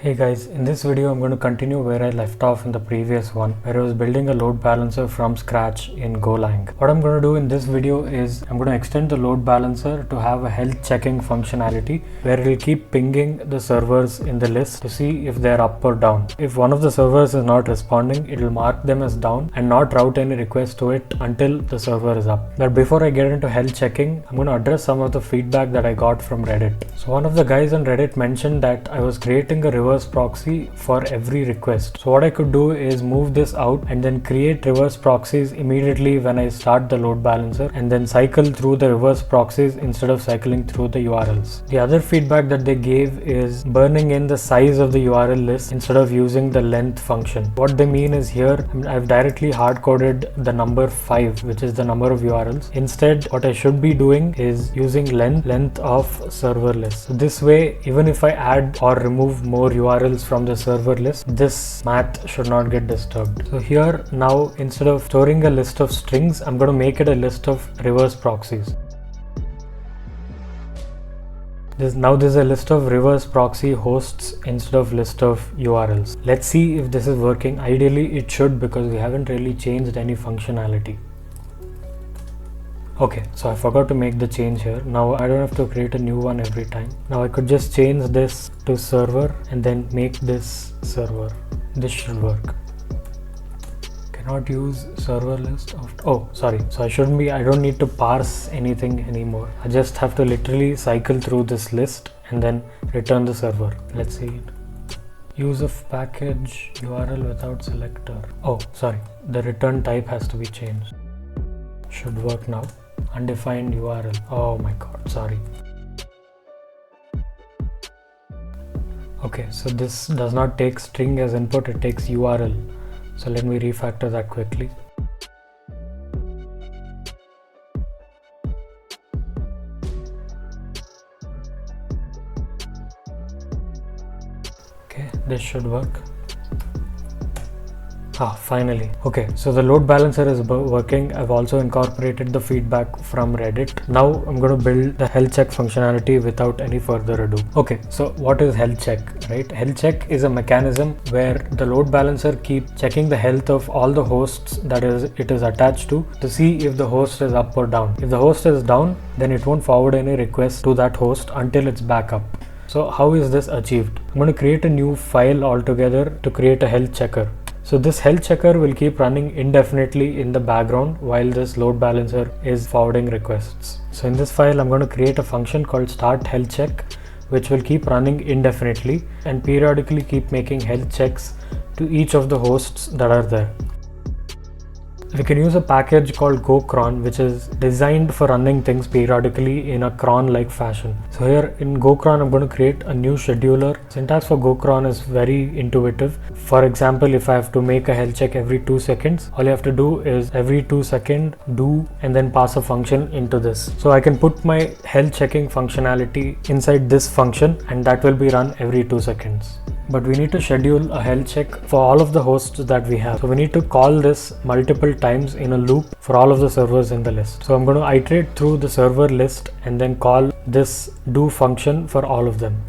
Hey guys, in this video I'm going to continue where I left off in the previous one, where I was building a load balancer from scratch in Golang. What I'm going to do in this video is I'm going to extend the load balancer to have a health checking functionality where it will keep pinging the servers in the list to see if they're up or down. If one of the servers is not responding, it will mark them as down and not route any request to it until the server is up. But before I get into health checking, I'm going to address some of the feedback that I got from Reddit. So one of the guys on Reddit mentioned that I was creating a reverse proxy for every request. So what I could do is move this out and then create reverse proxies immediately when I start the load balancer and then cycle through the reverse proxies instead of cycling through the URLs. The other feedback that they gave is burning in the size of the URL list instead of using the length function. What they mean is here I've directly hard coded the number 5, which is the number of URLs. Instead, what I should be doing is using length of server list. So this way, even if I add or remove more URLs from the server list, this math should not get disturbed. So here now, instead of storing a list of strings, I'm going to make it a list of reverse proxies. Now there's a list of reverse proxy hosts instead of list of URLs. Let's see if this is working. Ideally it should, because we haven't really changed any functionality. Okay, so I forgot to make the change here. Now I don't have to create a new one every time. Now I could just change this to server and then make this server. This should work. Cannot use server list of, oh sorry, so I don't need to parse anything anymore. I just have to literally cycle through this list and then return the server. Let's see it. Use of package URL without selector. Oh sorry, the return type has to be changed. Should work now. Undefined URL. Oh my god, sorry. Okay, so this does not take string as input, it takes URL. So let me refactor that quickly. Okay, this should work. Finally. Okay, so the load balancer is working. I've also incorporated the feedback from Reddit. Now I'm going to build the health check functionality without any further ado. Okay, so what is health check, right? Health check is a mechanism where the load balancer keeps checking the health of all the hosts that it is attached to see if the host is up or down. If the host is down, then it won't forward any requests to that host until it's back up. So how is this achieved? I'm going to create a new file altogether to create a health checker. So this health checker will keep running indefinitely in the background while this load balancer is forwarding requests. So in this file, I'm going to create a function called start health check, which will keep running indefinitely and periodically keep making health checks to each of the hosts that are there. We can use a package called GoCron, which is designed for running things periodically in a cron-like fashion. So here in GoCron, I'm going to create a new scheduler. Syntax for GoCron is very intuitive. For example, if I have to make a health check every 2 seconds, all you have to do is every 2 seconds do and then pass a function into this. So I can put my health checking functionality inside this function and that will be run every 2 seconds. But we need to schedule a health check for all of the hosts that we have. So we need to call this multiple times in a loop for all of the servers in the list. So I'm going to iterate through the server list and then call this do function for all of them.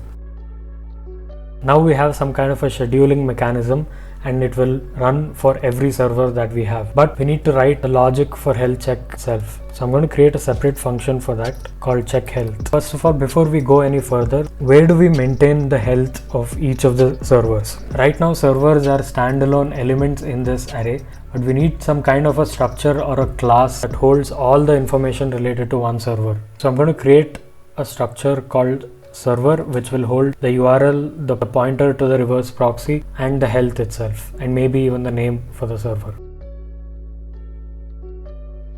Now we have some kind of a scheduling mechanism and it will run for every server that we have. But we need to write the logic for health check itself. So I'm going to create a separate function for that called check health. First of all, before we go any further, where do we maintain the health of each of the servers? Right now, servers are standalone elements in this array, but we need some kind of a structure or a class that holds all the information related to one server. So I'm going to create a structure called server, which will hold the URL, the pointer to the reverse proxy, and the health itself, and maybe even the name for the server.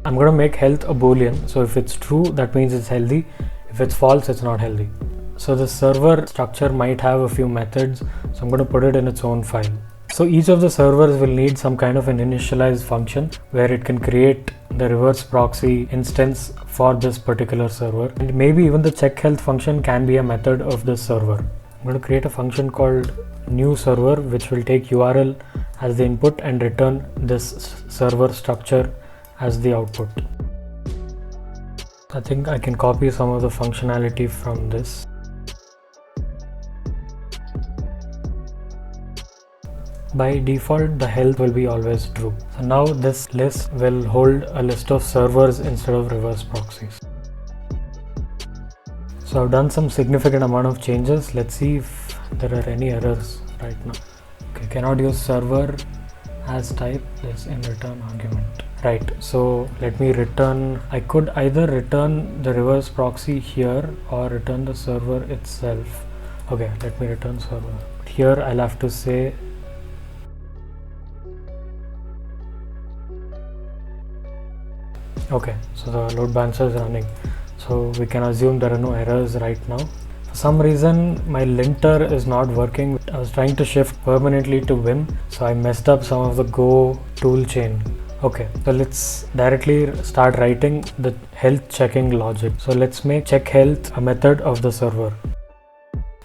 I'm going to make health a boolean, so if it's true, that means it's healthy. If it's false, it's not healthy. So the server structure might have a few methods, so I'm going to put it in its own file. So each of the servers will need some kind of an initialize function where it can create the reverse proxy instance for this particular server, and maybe even the check health function can be a method of this server. I'm going to create a function called new server, which will take URL as the input and return this server structure as the output. I think I can copy some of the functionality from this. by default the health will be always true. So now this list will hold a list of servers instead of reverse proxies. So I've done some significant amount of changes. Let's see if there are any errors right now. Okay, cannot use server as type this in return argument. Right, so let me return, I could either return the reverse proxy here or return the server itself. Okay, let me return server. Here I'll have to say okay, so the load balancer is running. So we can assume there are no errors right now. For some reason my linter is not working. I was trying to shift permanently to Vim, so I messed up some of the Go tool chain. Okay, so let's directly start writing the health checking logic. So let's make check health a method of the server.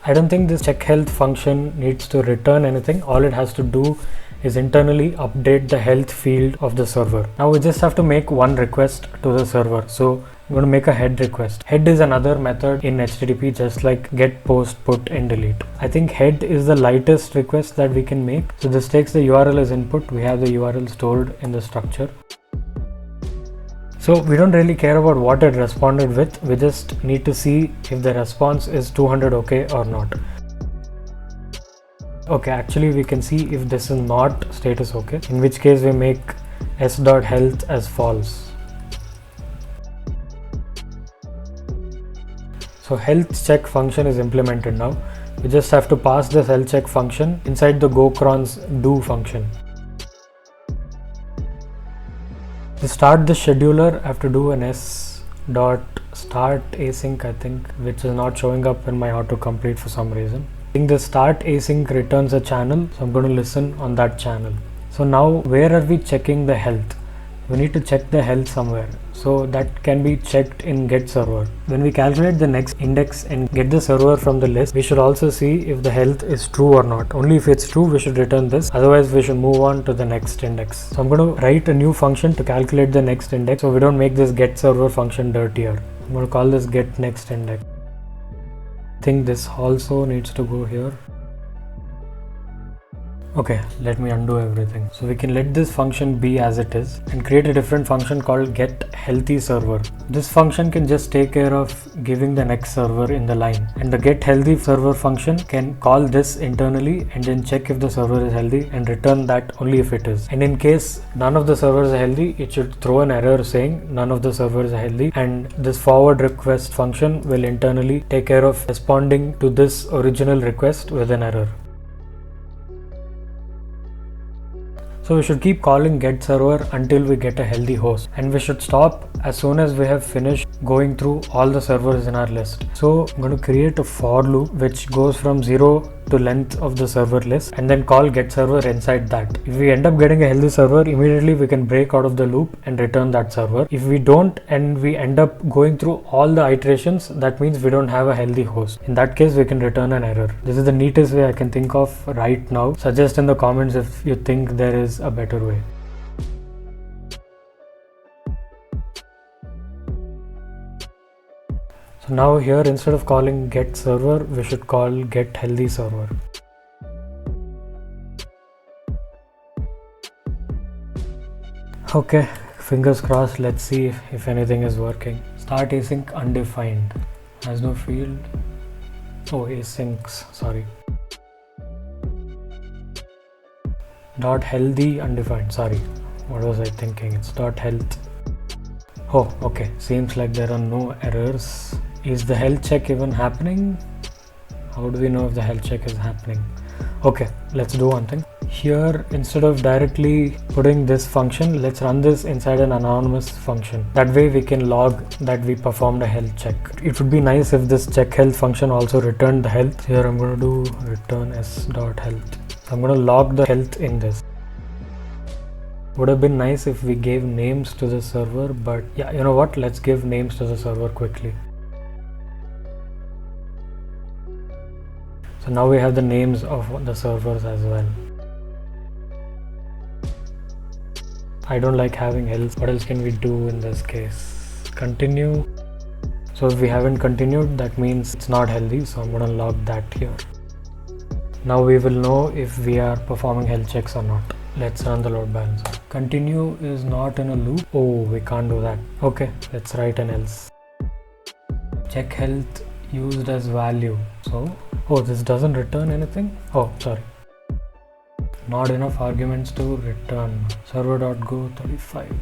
I don't think this check health function needs to return anything. All it has to do is internally update the health field of the server. Now we just have to make one request to the server. So I'm going to make a head request. Head is another method in HTTP, just like get, post, put, and delete. I think head is the lightest request that we can make. So this takes the URL as input. We have the URL stored in the structure. So we don't really care about what it responded with. We just need to see if the response is 200 okay or not. Okay, actually we can see if this is not status okay, in which case we make s.health as false. So health check function is implemented now. We just have to pass this health check function inside the gocron's do function. To start the scheduler, I have to do an s.start async, I think, which is not showing up in my autocomplete for some reason. I think the start async returns a channel, so I'm going to listen on that channel. So now where are we checking the health? We need to check the health somewhere. So that can be checked in get server. When we calculate the next index and get the server from the list, we should also see if the health is true or not. Only if it's true, we should return this. Otherwise, we should move on to the next index. So I'm going to write a new function to calculate the next index, so we don't make this get server function dirtier. I'm going to call this get next index. I think this also needs to go here. Okay, let me undo everything. So we can let this function be as it is and create a different function called get healthy server. This function can just take care of giving the next server in the line, and the get healthy server function can call this internally and then check if the server is healthy and return that only if it is. And in case none of the servers are healthy, it should throw an error saying none of the servers are healthy, and this forward request function will internally take care of responding to this original request with an error. So we should keep calling get server until we get a healthy host, and we should stop as soon as we have finished going through all the servers in our list. So I'm going to create a for loop which goes from 0 to length of the server list and then call get server inside that. If we end up getting a healthy server, immediately we can break out of the loop and return that server. If we don't and we end up going through all the iterations, that means we don't have a healthy host. In that case, we can return an error. This is the neatest way I can think of right now. Suggest in the comments if you think there is a better way. So now here, instead of calling get server, we should call get healthy server. Okay, fingers crossed. Let's see if anything is working. Start async undefined. Has no field. Oh, asyncs, sorry. Dot healthy undefined, sorry. What was I thinking? It's dot health. Oh, okay. Seems like there are no errors. Is the health check even happening? How do we know if the health check is happening? Okay, let's do one thing. Here, instead of directly putting this function, let's run this inside an anonymous function. That way we can log that we performed a health check. It would be nice if this check health function also returned the health. Here I'm going to do return s.health. I'm going to log the health in this. Would have been nice if we gave names to the server, but yeah, you know what? Let's give names to the server quickly. So now we have the names of the servers as well. I don't like having health. What else can we do in this case? Continue. So if we haven't continued, that means it's not healthy. So I'm going to log that here. Now we will know if we are performing health checks or not. Let's run the load balancer. Continue is not in a loop. Oh, we can't do that. Okay, let's write an else. Check health used as value. So, oh, this doesn't return anything. Oh, sorry. Not enough arguments to return. Server.go 35.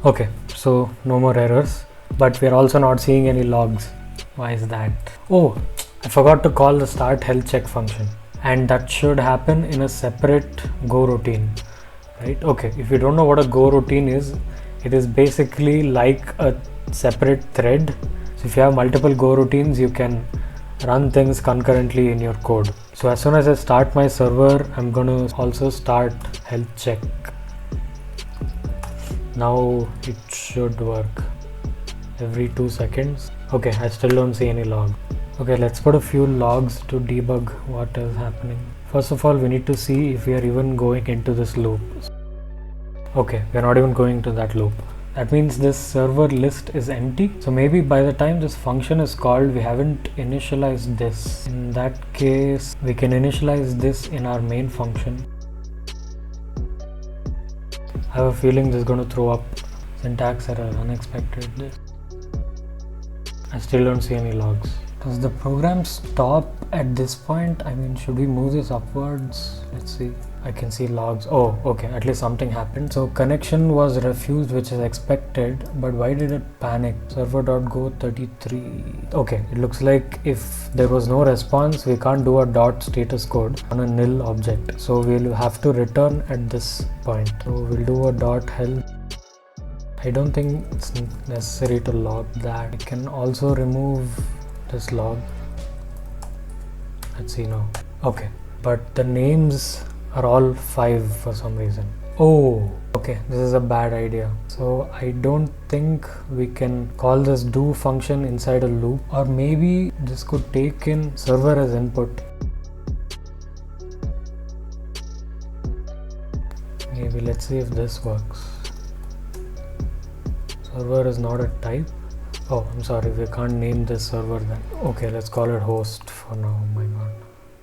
Okay, so no more errors, but we're also not seeing any logs. Why is that? Oh, I forgot to call the start health check function, and that should happen in a separate Go routine, right? Okay, if you don't know what a Go routine is, it is basically like a separate thread. So if you have multiple Go routines, you can run things concurrently in your code. So as soon as I start my server, I'm going to also start health check. Now it should work every 2 seconds. Okay, I still don't see any log. Okay, let's put a few logs to debug what is happening. First of all, we need to see if we are even going into this loop. Okay, we're not even going to that loop. That means this server list is empty. So maybe by the time this function is called, we haven't initialized this. In that case, we can initialize this in our main function. I have a feeling this is going to throw up syntax error, unexpected. I still don't see any logs. Does the program stop at this point? I mean, should we move this upwards? Let's see. I can see logs. Oh, okay, at least something happened. So connection was refused, which is expected, but why did it panic? Server.go 33. Okay, it looks like if there was no response, we can't do a dot status code on a nil object. So we'll have to return at this point. So we'll do a dot health. I don't think it's necessary to log that. I can also remove this log. Let's see now. Okay, but the names are all 5 for some reason. Oh, okay, this is a bad idea. So I don't think we can call this do function inside a loop, or maybe this could take in server as input. Maybe let's see if this works. Server is not a type. Oh, I'm sorry, we can't name this server then. Okay, let's call it host for now. Oh my god.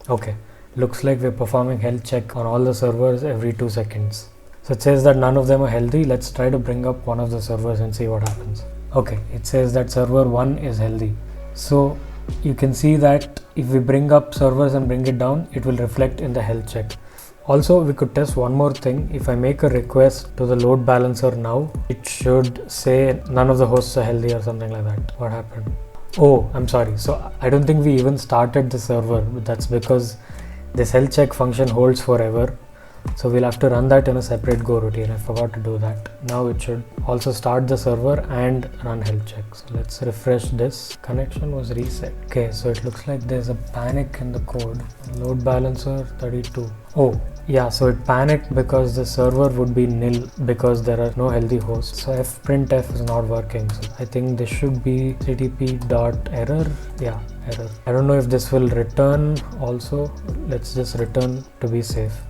Okay, looks like we're performing health check on all the servers every 2 seconds. So it says that none of them are healthy. Let's try to bring up one of the servers and see what happens. Okay, it says that server 1 is healthy. So you can see that if we bring up servers and bring it down, it will reflect in the health check. Also, we could test one more thing. If I make a request to the load balancer now, it should say none of the hosts are healthy or something like that. What happened? Oh, I'm sorry. So I don't think we even started the server. That's because this health check function holds forever. So we'll have to run that in a separate Go routine. I forgot to do that. Now it should also start the server and run health checks. So let's refresh this. Connection was reset. Okay, so it looks like there's a panic in the code. Load balancer 32. Oh, yeah, so it panicked because the server would be nil because there are no healthy hosts. So fprintf is not working. So I think this should be ctp.error. Yeah, error. I don't know if this will return also. Let's just return to be safe.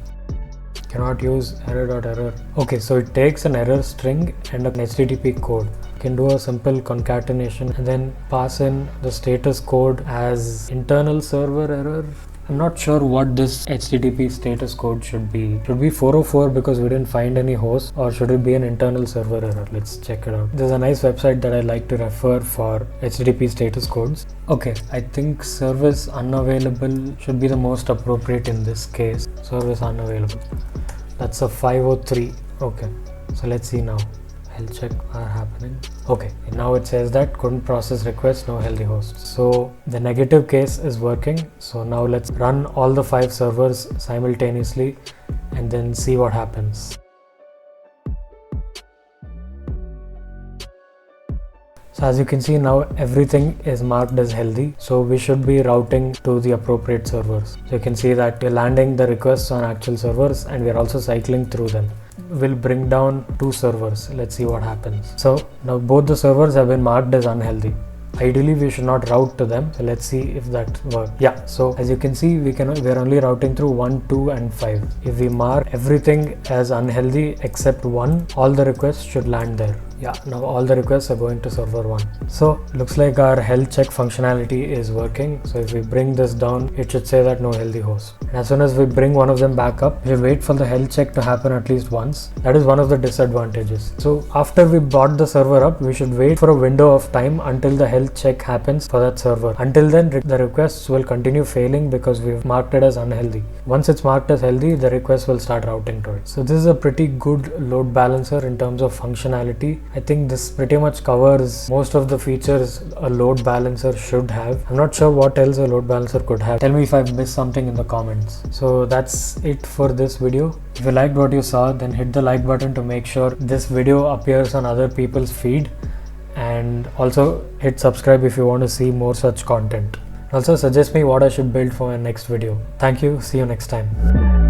Cannot use error.error. Okay, so it takes an error string and an HTTP code. You can do a simple concatenation and then pass in the status code as internal server error. I'm not sure what this HTTP status code should be. Should be 404 because we didn't find any host, or should it be an internal server error? Let's check it out. There's a nice website that I like to refer for HTTP status codes. Okay, I think service unavailable should be the most appropriate in this case. Service unavailable. That's a 503. Okay, so let's see now. Health check are happening. Okay, now it says that couldn't process requests, no healthy hosts. So the negative case is working. So now let's run all the 5 servers simultaneously and then see what happens. So as you can see now, everything is marked as healthy. So we should be routing to the appropriate servers. So you can see that we're landing the requests on actual servers and we're also cycling through them. We'll bring down 2 servers. Let's see what happens. So now both the servers have been marked as unhealthy. Ideally we should not route to them. So let's see if that works. Yeah, so as you can see, we're only routing through 1, 2 and 5. If we mark everything as unhealthy except 1, all the requests should land there. Yeah, now all the requests are going to server 1. So looks like our health check functionality is working. So if we bring this down, it should say that no healthy host. And as soon as we bring one of them back up, we wait for the health check to happen at least once. That is one of the disadvantages. So after we brought the server up, we should wait for a window of time until the health check happens for that server. Until then, the requests will continue failing because we've marked it as unhealthy. Once it's marked as healthy, the request will start routing to it. So this is a pretty good load balancer in terms of functionality. I think this pretty much covers most of the features a load balancer should have. I'm not sure what else a load balancer could have. Tell me if I've missed something in the comments. So that's it for this video. If you liked what you saw, then hit the like button to make sure this video appears on other people's feed, and also hit subscribe if you want to see more such content. Also suggest me what I should build for my next video. Thank you. See you next time.